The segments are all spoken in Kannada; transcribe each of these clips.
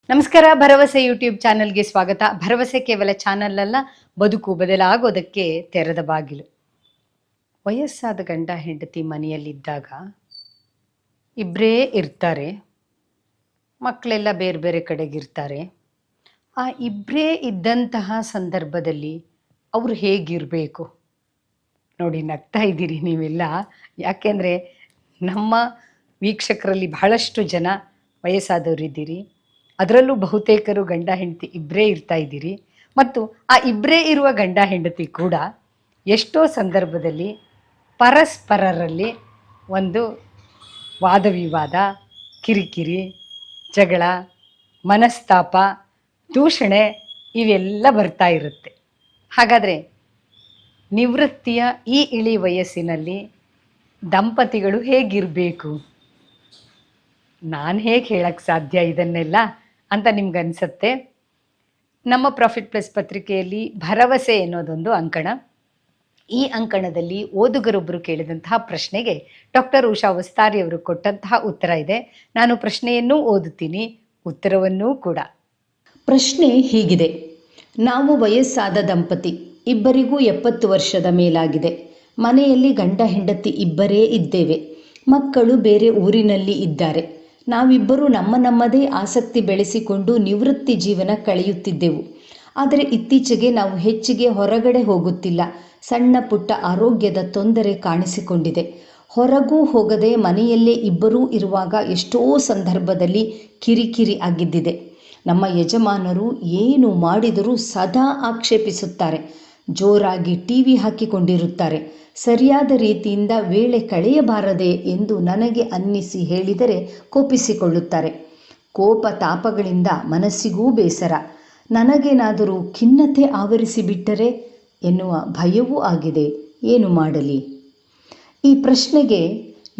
ನಮಸ್ಕಾರ. ಭರವಸೆ ಯೂಟ್ಯೂಬ್ ಚಾನಲ್ಗೆ ಸ್ವಾಗತ. ಭರವಸೆ ಕೇವಲ ಚಾನಲ್ ಅಲ್ಲ, ಬದುಕು ಬದಲಾಗೋದಕ್ಕೆ ತೆರೆದ ಬಾಗಿಲು. ವಯಸ್ಸಾದ ಗಂಡ ಹೆಂಡತಿ ಮನೆಯಲ್ಲಿದ್ದಾಗ ಇಬ್ಬರೇ ಇರ್ತಾರೆ, ಮಕ್ಕಳೆಲ್ಲ ಬೇರೆ ಬೇರೆ ಕಡೆಗಿರ್ತಾರೆ. ಆ ಇಬ್ಬರೇ ಇದ್ದಂತಹ ಸಂದರ್ಭದಲ್ಲಿ ಅವರು ಹೇಗಿರಬೇಕು ನೋಡಿ. ನಗ್ತಾ ಇದ್ದೀರಿ ನೀವೆಲ್ಲ, ಯಾಕೆಂದರೆ ನಮ್ಮ ವೀಕ್ಷಕರಲ್ಲಿ ಬಹಳಷ್ಟು ಜನ ವಯಸ್ಸಾದವರಿದ್ದೀರಿ. ಅದರಲ್ಲೂ ಬಹುತೇಕರು ಗಂಡ ಹೆಂಡತಿ ಇಬ್ಬರೇ ಇರ್ತಾ ಇದ್ದೀರಿ. ಮತ್ತು ಆ ಇಬ್ಬರೇ ಇರುವ ಗಂಡ ಹೆಂಡತಿ ಕೂಡ ಎಷ್ಟೋ ಸಂದರ್ಭದಲ್ಲಿ ಪರಸ್ಪರರಲ್ಲಿ ಒಂದು ವಾದವಿವಾದ, ಕಿರಿಕಿರಿ, ಜಗಳ, ಮನಸ್ತಾಪ, ದೂಷಣೆ ಇವೆಲ್ಲ ಬರ್ತಾ ಇರುತ್ತೆ. ಹಾಗಾದರೆ ನಿವೃತ್ತಿಯ ಈ ಇಳಿ ವಯಸ್ಸಿನಲ್ಲಿ ದಂಪತಿಗಳು ಹೇಗಿರಬೇಕು? ನಾನು ಹೇಗೆ ಹೇಳಕ್ಕೆ ಸಾಧ್ಯ ಇದನ್ನೆಲ್ಲ ಅಂತ ನಿಮ್ಗನ್ಸುತ್ತೆ. ನಮ್ಮ ಪ್ರಾಫಿಟ್ ಪ್ಲಸ್ ಪತ್ರಿಕೆಯಲ್ಲಿ ಭರವಸೆ ಎನ್ನುವುದೊಂದು ಅಂಕಣ. ಈ ಅಂಕಣದಲ್ಲಿ ಓದುಗರೊಬ್ಬರು ಕೇಳಿದಂತಹ ಪ್ರಶ್ನೆಗೆ ಡಾಕ್ಟರ್ ಉಷಾ ವಸ್ತಾರಿ ಅವರು ಕೊಟ್ಟಂತಹ ಉತ್ತರ ಇದೆ. ನಾನು ಪ್ರಶ್ನೆಯನ್ನೂ ಓದುತ್ತೀನಿ, ಉತ್ತರವನ್ನೂ ಕೂಡ. ಪ್ರಶ್ನೆ ಹೀಗಿದೆ: ನಾವು ವಯಸ್ಸಾದ ದಂಪತಿ, ಇಬ್ಬರಿಗೂ 70 ವರ್ಷದ ಮೇಲಾಗಿದೆ. ಮನೆಯಲ್ಲಿ ಗಂಡ ಹೆಂಡತಿ ಇಬ್ಬರೇ ಇದ್ದೇವೆ. ಮಕ್ಕಳು ಬೇರೆ ಊರಿನಲ್ಲಿ ಇದ್ದಾರೆ. ನಾವಿಬ್ಬರೂ ನಮ್ಮದೇ ಆಸಕ್ತಿ ಬೆಳೆಸಿಕೊಂಡು ನಿವೃತ್ತಿ ಜೀವನ ಕಳೆಯುತ್ತಿದ್ದೆವು. ಆದರೆ ಇತ್ತೀಚೆಗೆ ನಾವು ಹೆಚ್ಚಿಗೆ ಹೊರಗಡೆ ಹೋಗುತ್ತಿಲ್ಲ. ಸಣ್ಣ ಪುಟ್ಟ ಆರೋಗ್ಯದ ತೊಂದರೆ ಕಾಣಿಸಿಕೊಂಡಿದೆ. ಹೊರಗೂ ಹೋಗದೆ ಮನೆಯಲ್ಲೇ ಇಬ್ಬರೂ ಇರುವಾಗ ಎಷ್ಟೋ ಸಂದರ್ಭದಲ್ಲಿ ಕಿರಿಕಿರಿ ಆಗಿದ್ದಿದೆ. ನಮ್ಮ ಯಜಮಾನರು ಏನು ಮಾಡಿದರೂ ಸದಾ ಆಕ್ಷೇಪಿಸುತ್ತಾರೆ. ಜೋರಾಗಿ ಟಿವಿ ಹಾಕಿಕೊಂಡಿರುತ್ತಾರೆ. ಸರಿಯಾದ ರೀತಿಯಿಂದ ವೇಳೆ ಕಳೆಯಬಾರದೆ ಎಂದು ನನಗೆ ಅನ್ನಿಸಿ ಹೇಳಿದರೆ ಕೋಪಿಸಿಕೊಳ್ಳುತ್ತಾರೆ. ಕೋಪ ತಾಪಗಳಿಂದ ಮನಸ್ಸಿಗೂ ಬೇಸರ. ನನಗೇನಾದರೂ ಖಿನ್ನತೆ ಆವರಿಸಿಬಿಟ್ಟರೆ ಎನ್ನುವ ಭಯವೂ ಆಗಿದೆ. ಏನು ಮಾಡಲಿ? ಈ ಪ್ರಶ್ನೆಗೆ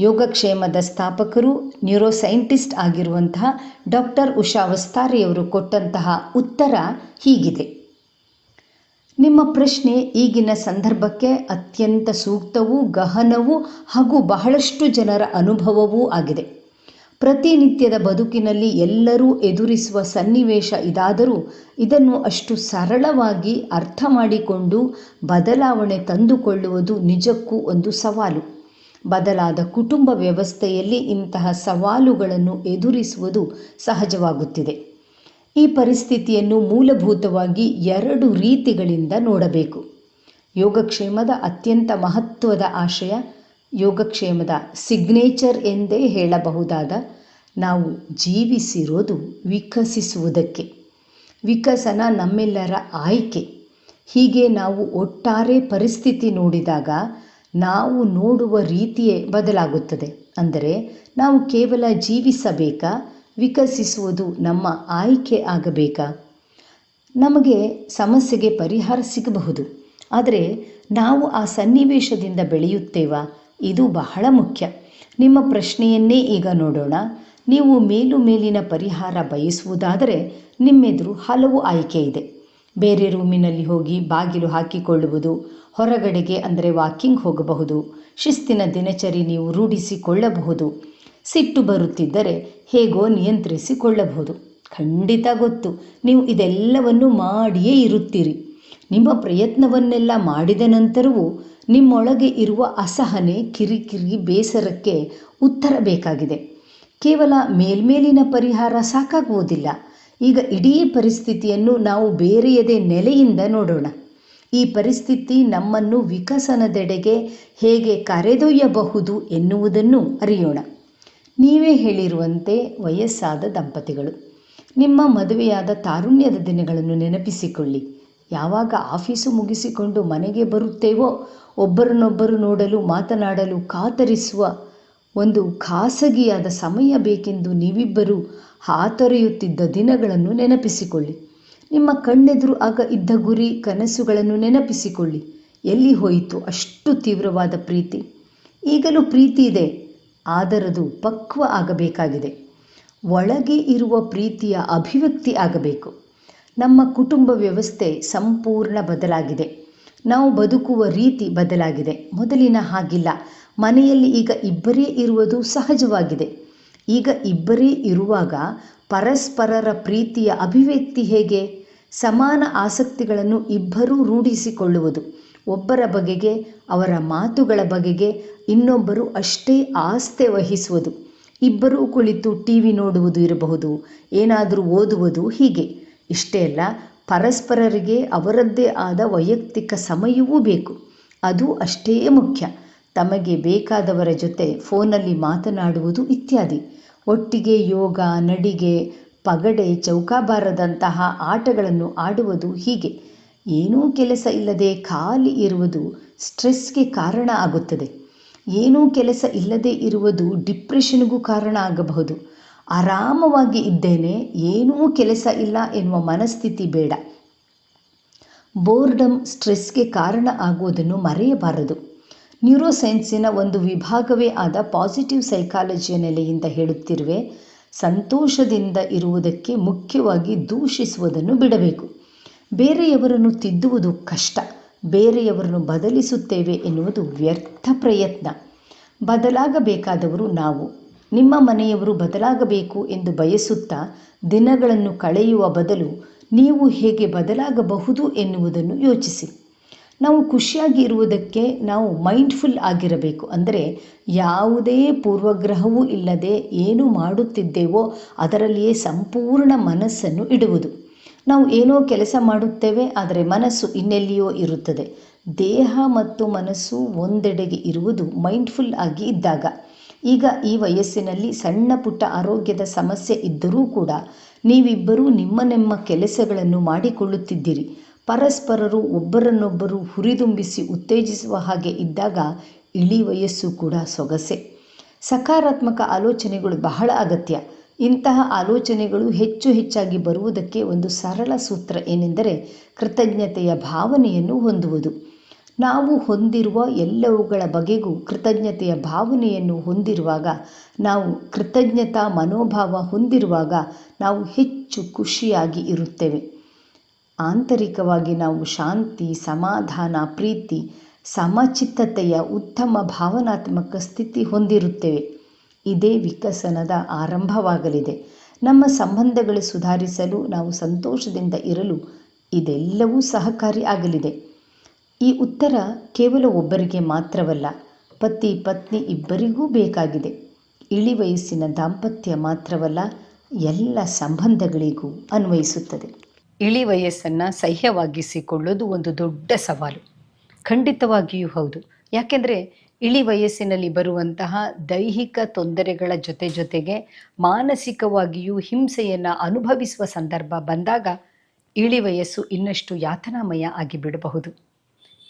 ಯೋಗಕ್ಷೇಮದ ಸ್ಥಾಪಕರು, ನ್ಯೂರೋಸೈಂಟಿಸ್ಟ್ ಆಗಿರುವಂತಹ ಡಾಕ್ಟರ್ ಉಷಾ ವಸ್ತಾರಿಯವರು ಕೊಟ್ಟಂತಹ ಉತ್ತರ ಹೀಗಿದೆ: ನಿಮ್ಮ ಪ್ರಶ್ನೆ ಈಗಿನ ಸಂದರ್ಭಕ್ಕೆ ಅತ್ಯಂತ ಸೂಕ್ತವೂ ಗಹನವೂ ಹಾಗೂ ಬಹಳಷ್ಟು ಜನರ ಅನುಭವವೂ ಆಗಿದೆ. ಪ್ರತಿನಿತ್ಯದ ಬದುಕಿನಲ್ಲಿ ಎಲ್ಲರೂ ಎದುರಿಸುವ ಸನ್ನಿವೇಶ ಇದಾದರೂ ಇದನ್ನು ಅಷ್ಟು ಸರಳವಾಗಿ ಅರ್ಥ ಮಾಡಿಕೊಂಡು ಬದಲಾವಣೆ ತಂದುಕೊಳ್ಳುವುದು ನಿಜಕ್ಕೂ ಒಂದು ಸವಾಲು. ಬದಲಾದ ಕುಟುಂಬ ವ್ಯವಸ್ಥೆಯಲ್ಲಿ ಇಂತಹ ಸವಾಲುಗಳನ್ನು ಎದುರಿಸುವುದು ಸಹಜವಾಗುತ್ತಿದೆ. ಈ ಪರಿಸ್ಥಿತಿಯನ್ನು ಮೂಲಭೂತವಾಗಿ 2 ರೀತಿಗಳಿಂದ ನೋಡಬೇಕು. ಯೋಗಕ್ಷೇಮದ ಅತ್ಯಂತ ಮಹತ್ವದ ಆಶಯ, ಯೋಗಕ್ಷೇಮದ ಸಿಗ್ನೇಚರ್ ಎಂದೇ ಹೇಳಬಹುದಾದ, ನಾವು ಜೀವಿಸಿರೋದು ವಿಕಸಿಸುವುದಕ್ಕೆ. ವಿಕಸನ ನಮ್ಮೆಲ್ಲರ ಆಯ್ಕೆ. ಹೀಗೆ ನಾವು ಒಟ್ಟಾರೆ ಪರಿಸ್ಥಿತಿ ನೋಡಿದಾಗ ನಾವು ನೋಡುವ ರೀತಿಯೇ ಬದಲಾಗುತ್ತದೆ. ಅಂದರೆ ನಾವು ಕೇವಲ ಜೀವಿಸಬೇಕಾ, ವಿಕಸಿಸುವುದು ನಮ್ಮ ಆಯ್ಕೆ ಆಗಬೇಕಾ? ನಮಗೆ ಸಮಸ್ಯೆಗೆ ಪರಿಹಾರ ಸಿಗಬಹುದು, ಆದರೆ ನಾವು ಆ ಸನ್ನಿವೇಶದಿಂದ ಬೆಳೆಯುತ್ತೇವಾ? ಇದು ಬಹಳ ಮುಖ್ಯ. ನಿಮ್ಮ ಪ್ರಶ್ನೆಯನ್ನೇ ಈಗ ನೋಡೋಣ. ನೀವು ಮೇಲಿನ ಪರಿಹಾರ ಬಯಸುವುದಾದರೆ ನಿಮ್ಮೆದುರು ಹಲವು ಆಯ್ಕೆ ಇದೆ. ಬೇರೆ ರೂಮಿನಲ್ಲಿ ಹೋಗಿ ಬಾಗಿಲು ಹಾಕಿಕೊಳ್ಳುವುದು, ಹೊರಗಡೆಗೆ ಅಂದರೆ ವಾಕಿಂಗ್ ಹೋಗಬಹುದು, ಶಿಸ್ತಿನ ದಿನಚರಿ ನೀವು ರೂಢಿಸಿಕೊಳ್ಳಬಹುದು, ಸಿಟ್ಟು ಬರುತ್ತಿದ್ದರೆ ಹೇಗೋ ನಿಯಂತ್ರಿಸಿಕೊಳ್ಳಬಹುದು. ಖಂಡಿತ ಗೊತ್ತು, ನೀವು ಇದೆಲ್ಲವನ್ನು ಮಾಡಿಯೇ ಇರುತ್ತೀರಿ. ನಿಮ್ಮ ಪ್ರಯತ್ನವನ್ನೆಲ್ಲ ಮಾಡಿದ ನಂತರವೂ ನಿಮ್ಮೊಳಗೆ ಇರುವ ಅಸಹನೆ, ಕಿರಿಕಿರಿ, ಬೇಸರಕ್ಕೆ ಉತ್ತರ ಬೇಕಾಗಿದೆ. ಕೇವಲ ಮೇಲ್ಮೇಲಿನ ಪರಿಹಾರ ಸಾಕಾಗುವುದಿಲ್ಲ. ಈಗ ಇಡೀ ಪರಿಸ್ಥಿತಿಯನ್ನು ನಾವು ಬೇರೆಯದೇ ನೆಲೆಯಿಂದ ನೋಡೋಣ. ಈ ಪರಿಸ್ಥಿತಿ ನಮ್ಮನ್ನು ವಿಕಸನದೆಡೆಗೆ ಹೇಗೆ ಕರೆದೊಯ್ಯಬಹುದು ಎನ್ನುವುದನ್ನು ಅರಿಯೋಣ. ನೀವೇ ಹೇಳಿರುವಂತೆ ವಯಸ್ಸಾದ ದಂಪತಿಗಳು, ನಿಮ್ಮ ಮದುವೆಯಾದ ತಾರುಣ್ಯದ ದಿನಗಳನ್ನು ನೆನಪಿಸಿಕೊಳ್ಳಿ. ಯಾವಾಗ ಆಫೀಸು ಮುಗಿಸಿಕೊಂಡು ಮನೆಗೆ ಬರುತ್ತೇವೋ, ಒಬ್ಬರನ್ನೊಬ್ಬರು ನೋಡಲು, ಮಾತನಾಡಲು ಕಾತರಿಸುವ ಒಂದು ಖಾಸಗಿಯಾದ ಸಮಯ ಬೇಕೆಂದು ನೀವಿಬ್ಬರೂ ಹಾತೊರೆಯುತ್ತಿದ್ದ ದಿನಗಳನ್ನು ನೆನಪಿಸಿಕೊಳ್ಳಿ. ನಿಮ್ಮ ಕಣ್ಣೆದುರು ಆಗ ಇದ್ದ ಗುರಿ, ಕನಸುಗಳನ್ನು ನೆನಪಿಸಿಕೊಳ್ಳಿ. ಎಲ್ಲಿ ಹೋಯಿತು ಅಷ್ಟು ತೀವ್ರವಾದ ಪ್ರೀತಿ? ಈಗಲೂ ಪ್ರೀತಿ ಇದೆ, ಆದರದು ಪಕ್ವ ಆಗಬೇಕಾಗಿದೆ. ಒಳಗೆ ಇರುವ ಪ್ರೀತಿಯ ಅಭಿವ್ಯಕ್ತಿ ಆಗಬೇಕು. ನಮ್ಮ ಕುಟುಂಬ ವ್ಯವಸ್ಥೆ ಸಂಪೂರ್ಣ ಬದಲಾಗಿದೆ. ನಾವು ಬದುಕುವ ರೀತಿ ಬದಲಾಗಿದೆ. ಮೊದಲಿನ ಹಾಗಿಲ್ಲ. ಮನೆಯಲ್ಲಿ ಈಗ ಇಬ್ಬರೇ ಇರುವುದು ಸಹಜವಾಗಿದೆ. ಈಗ ಇಬ್ಬರೇ ಇರುವಾಗ ಪರಸ್ಪರರ ಪ್ರೀತಿಯ ಅಭಿವ್ಯಕ್ತಿ ಹೇಗೆ? ಸಮಾನ ಆಸಕ್ತಿಗಳನ್ನು ಇಬ್ಬರೂ ರೂಢಿಸಿಕೊಳ್ಳುವುದು, ಒಬ್ಬರ ಬಗೆಗೆ ಅವರ ಮಾತುಗಳ ಬಗೆಗೆ ಇನ್ನೊಬ್ಬರು ಅಷ್ಟೇ ಆಸ್ಥೆ ವಹಿಸುವುದು, ಇಬ್ಬರೂ ಕುಳಿತು ಟಿ ವಿ ನೋಡುವುದು ಇರಬಹುದು, ಏನಾದರೂ ಓದುವುದು, ಹೀಗೆ. ಇಷ್ಟೇ ಅಲ್ಲ, ಪರಸ್ಪರರಿಗೆ ಅವರದ್ದೇ ಆದ ವೈಯಕ್ತಿಕ ಸಮಯವೂ ಬೇಕು, ಅದು ಅಷ್ಟೇ ಮುಖ್ಯ. ತಮಗೆ ಬೇಕಾದವರ ಜೊತೆ ಫೋನಲ್ಲಿ ಮಾತನಾಡುವುದು ಇತ್ಯಾದಿ. ಒಟ್ಟಿಗೆ ಯೋಗ, ನಡಿಗೆ, ಪಗಡೆ, ಚೌಕಾಬಾರದಂತಹ ಆಟಗಳನ್ನು ಆಡುವುದು, ಹೀಗೆ. ಏನೂ ಕೆಲಸ ಇಲ್ಲದೆ ಖಾಲಿ ಇರುವುದು ಸ್ಟ್ರೆಸ್ಗೆ ಕಾರಣ ಆಗುತ್ತದೆ. ಏನೂ ಕೆಲಸ ಇಲ್ಲದೆ ಇರುವುದು ಡಿಪ್ರೆಷನ್ಗೂ ಕಾರಣ ಆಗಬಹುದು. ಆರಾಮವಾಗಿ ಇದ್ದೇನೆ, ಏನೂ ಕೆಲಸ ಇಲ್ಲ ಎನ್ನುವ ಮನಸ್ಥಿತಿ ಬೇಡ. ಬೋರ್ಡಮ್ ಸ್ಟ್ರೆಸ್ಗೆ ಕಾರಣ ಆಗುವುದನ್ನು ಮರೆಯಬಾರದು. ನ್ಯೂರೋಸೈನ್ಸಿನ ಒಂದು ವಿಭಾಗವೇ ಆದ ಪಾಸಿಟಿವ್ ಸೈಕಾಲಜಿಯ ನೆಲೆಯಿಂದ ಹೇಳುತ್ತಿರುವೆ, ಸಂತೋಷದಿಂದ ಇರುವುದಕ್ಕೆ ಮುಖ್ಯವಾಗಿ ದೂಷಿಸುವುದನ್ನು ಬಿಡಬೇಕು. ಬೇರೆಯವರನ್ನು ತಿದ್ದುವುದು ಕಷ್ಟ, ಬೇರೆಯವರನ್ನು ಬದಲಿಸುತ್ತೇವೆ ಎನ್ನುವುದು ವ್ಯರ್ಥ ಪ್ರಯತ್ನ. ಬದಲಾಗಬೇಕಾದವರು ನಾವು. ನಿಮ್ಮ ಮನೆಯವರು ಬದಲಾಗಬೇಕು ಎಂದು ಬಯಸುತ್ತಾ ದಿನಗಳನ್ನು ಕಳೆಯುವ ಬದಲು ನೀವು ಹೇಗೆ ಬದಲಾಗಬಹುದು ಎನ್ನುವುದನ್ನು ಯೋಚಿಸಿ. ನಾವು ಖುಷಿಯಾಗಿ ಇರುವುದಕ್ಕೆ ನಾವು ಮೈಂಡ್ಫುಲ್ ಆಗಿರಬೇಕು. ಅಂದರೆ ಯಾವುದೇ ಪೂರ್ವಗ್ರಹವೂ ಇಲ್ಲದೆ ಏನು ಮಾಡುತ್ತಿದ್ದೇವೋ ಅದರಲ್ಲಿಯೇ ಸಂಪೂರ್ಣ ಮನಸ್ಸನ್ನು ಇಡುವುದು. ನಾವು ಏನೋ ಕೆಲಸ ಮಾಡುತ್ತೇವೆ, ಆದರೆ ಮನಸ್ಸು ಇನ್ನೆಲ್ಲಿಯೋ ಇರುತ್ತದೆ. ದೇಹ ಮತ್ತು ಮನಸ್ಸು ಒಂದೆಡೆಗೆ ಇರುವುದು ಮೈಂಡ್ಫುಲ್ ಆಗಿ ಇದ್ದಾಗ. ಈಗ ಈ ವಯಸ್ಸಿನಲ್ಲಿ ಸಣ್ಣ ಪುಟ್ಟ ಆರೋಗ್ಯದ ಸಮಸ್ಯೆ ಇದ್ದರೂ ಕೂಡ ನೀವಿಬ್ಬರೂ ನಿಮ್ಮ ಕೆಲಸಗಳನ್ನು ಮಾಡಿಕೊಳ್ಳುತ್ತಿದ್ದೀರಿ. ಪರಸ್ಪರರು ಒಬ್ಬರನ್ನೊಬ್ಬರು ಹುರಿದುಂಬಿಸಿ ಉತ್ತೇಜಿಸುವ ಹಾಗೆ ಇದ್ದಾಗ ಇಳಿ ವಯಸ್ಸು ಕೂಡ ಸೊಗಸೆ. ಸಕಾರಾತ್ಮಕ ಆಲೋಚನೆಗಳು ಬಹಳ ಅಗತ್ಯ. ಇಂತಹ ಆಲೋಚನೆಗಳು ಹೆಚ್ಚಾಗಿ ಬರುವುದಕ್ಕೆ ಒಂದು ಸರಳ ಸೂತ್ರ ಏನೆಂದರೆ ಕೃತಜ್ಞತೆಯ ಭಾವನೆಯನ್ನು ಹೊಂದುವುದು. ನಾವು ಹೊಂದಿರುವ ಎಲ್ಲವುಗಳ ಬಗೆಗೂ ಕೃತಜ್ಞತೆಯ ಭಾವನೆಯನ್ನು ಹೊಂದಿರುವಾಗ, ನಾವು ಕೃತಜ್ಞತಾ ಮನೋಭಾವ ಹೊಂದಿರುವಾಗ ನಾವು ಹೆಚ್ಚು ಖುಷಿಯಾಗಿ ಇರುತ್ತೇವೆ. ಆಂತರಿಕವಾಗಿ ನಾವು ಶಾಂತಿ, ಸಮಾಧಾನ, ಪ್ರೀತಿ, ಸಮಚಿತ್ತತೆಯ ಉತ್ತಮ ಭಾವನಾತ್ಮಕ ಸ್ಥಿತಿ ಹೊಂದಿರುತ್ತೇವೆ. ಇದೇ ವಿಕಸನದ ಆರಂಭವಾಗಲಿದೆ. ನಮ್ಮ ಸಂಬಂಧಗಳು ಸುಧಾರಿಸಲು, ನಾವು ಸಂತೋಷದಿಂದ ಇರಲು ಇದೆಲ್ಲವೂ ಸಹಕಾರಿ ಆಗಲಿದೆ. ಈ ಉತ್ತರ ಕೇವಲ ಒಬ್ಬರಿಗೆ ಮಾತ್ರವಲ್ಲ, ಪತಿ ಪತ್ನಿ ಇಬ್ಬರಿಗೂ ಬೇಕಾಗಿದೆ. ಇಳಿ ವಯಸ್ಸಿನ ದಾಂಪತ್ಯ ಮಾತ್ರವಲ್ಲ, ಎಲ್ಲ ಸಂಬಂಧಗಳಿಗೂ ಅನ್ವಯಿಸುತ್ತದೆ. ಇಳಿ ವಯಸ್ಸನ್ನು ಸಹ್ಯವಾಗಿಸಿಕೊಳ್ಳೋದು ಒಂದು ದೊಡ್ಡ ಸವಾಲು. ಖಂಡಿತವಾಗಿಯೂ ಹೌದು. ಯಾಕೆಂದರೆ ಇಳಿ ವಯಸ್ಸಿನಲ್ಲಿ ಬರುವಂತಹ ದೈಹಿಕ ತೊಂದರೆಗಳ ಜೊತೆಗೆ ಮಾನಸಿಕವಾಗಿಯೂ ಹಿಂಸೆಯನ್ನು ಅನುಭವಿಸುವ ಸಂದರ್ಭ ಬಂದಾಗ ಇಳಿ ವಯಸ್ಸು ಇನ್ನಷ್ಟು ಯಾತನಾಮಯ ಆಗಿಬಿಡಬಹುದು.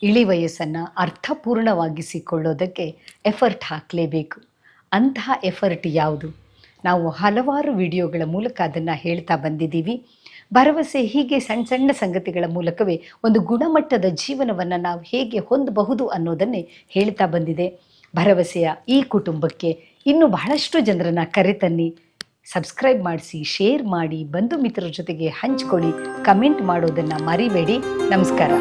ಇಳಿ ವಯಸ್ಸನ್ನು ಅರ್ಥಪೂರ್ಣವಾಗಿಸಿಕೊಳ್ಳೋದಕ್ಕೆ ಎಫರ್ಟ್ ಹಾಕಲೇಬೇಕು. ಅಂತಹ ಎಫರ್ಟ್ ಯಾವುದು? ನಾವು ಹಲವಾರು ವಿಡಿಯೋಗಳ ಮೂಲಕ ಅದನ್ನು ಹೇಳ್ತಾ ಬಂದಿದ್ದೀವಿ. ಭರವಸೆ ಹೀಗೆ ಸಣ್ಣ ಸಂಗತಿಗಳ ಮೂಲಕವೇ ಒಂದು ಗುಣಮಟ್ಟದ ಜೀವನವನ್ನು ನಾವು ಹೇಗೆ ಹೊಂದಬಹುದು ಅನ್ನೋದನ್ನೇ ಹೇಳ್ತಾ ಬಂದಿದೆ. ಭರವಸೆಯ ಈ ಕುಟುಂಬಕ್ಕೆ ಇನ್ನೂ ಬಹಳಷ್ಟು ಜನರನ್ನು ಕರೆತನ್ನಿ. ಸಬ್ಸ್ಕ್ರೈಬ್ ಮಾಡಿಸಿ, ಶೇರ್ ಮಾಡಿ, ಬಂಧು ಮಿತ್ರರ ಜೊತೆಗೆ ಹಂಚ್ಕೊಳ್ಳಿ, ಕಮೆಂಟ್ ಮಾಡೋದನ್ನು ಮರಿಬೇಡಿ. ನಮಸ್ಕಾರ.